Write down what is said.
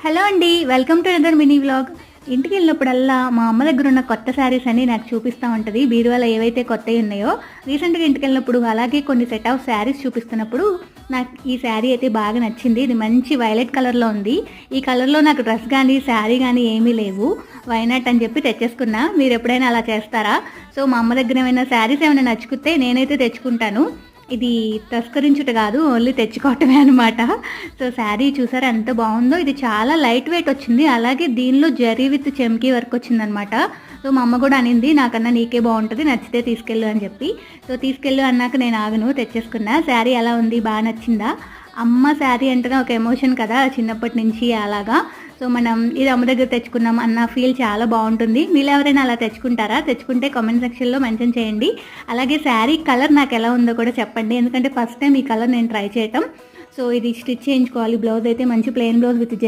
Hello అండి. Welcome to another mini vlog. ఇంటికి వెళ్ళినప్పుడల్లా మా అమ్మ దగ్గర ఉన్న కొత్త శారీస్ అన్ని నాకు చూపిస్తూ ఉంటుంది. బీరువాలో ఏవైతే కొత్తవి ఉన్నాయో రీసెంట్గా ఇంటికి వెళ్ళినప్పుడు అలాగే కొన్ని సెట్ ఆఫ్ శారీస్ చూపిస్తున్నప్పుడు నాకు ఈ శారీ అయితే బాగా నచ్చింది. ఇది మంచి వైలెట్ కలర్లో ఉంది. ఈ కలర్లో నాకు డ్రెస్ కానీ శారీ కానీ ఏమీ లేవు. వైనాట్ అని చెప్పి తెచ్చేసుకున్నా. మీరు ఎప్పుడైనా అలా చేస్తారా? సో మా అమ్మ దగ్గర ఏమైనా శారీస్ ఏమైనా నచ్చుకుంటే నేనైతే తెచ్చుకుంటాను. ఇది తస్కరించుట కాదు, ఓన్లీ తెచ్చుకోవటమే అనమాట. సో శారీ చూసారా ఎంత బాగుందో. ఇది చాలా లైట్ వెయిట్ వచ్చింది. అలాగే దీనిలో జరీ విత్ చెమ్కీ వర్క్ వచ్చిందనమాట. సో మా అమ్మ కూడా అనింది నాకన్నా నీకే బాగుంటుంది, నచ్చితే తీసుకెళ్ళు అని చెప్పి. సో తీసుకెళ్ళు అన్నాక నేను ఆగను, తెచ్చేసుకున్నా. శారీ ఎలా ఉంది, బాగా నచ్చిందా? అమ్మ శారీ అంటేనే ఒక ఎమోషన్ కదా, చిన్నప్పటి నుంచి అలాగా. సో మనం ఇది అమ్మ దగ్గర తెచ్చుకున్నాం అన్న ఫీల్ చాలా బాగుంటుంది. మీరు ఎవరైనా అలా తెచ్చుకుంటారా? తెచ్చుకుంటే కామెంట్ సెక్షన్లో మెన్షన్ చేయండి. అలాగే శారీ కలర్ నాకు ఎలా ఉందో కూడా చెప్పండి, ఎందుకంటే ఫస్ట్ టైం ఈ కలర్ నేను ట్రై చేయటం. సో ఇది స్టిచ్ చేయించుకోవాలి. బ్లౌజ్ అయితే మంచి ప్లెయిన్ బ్లౌజ్ విత్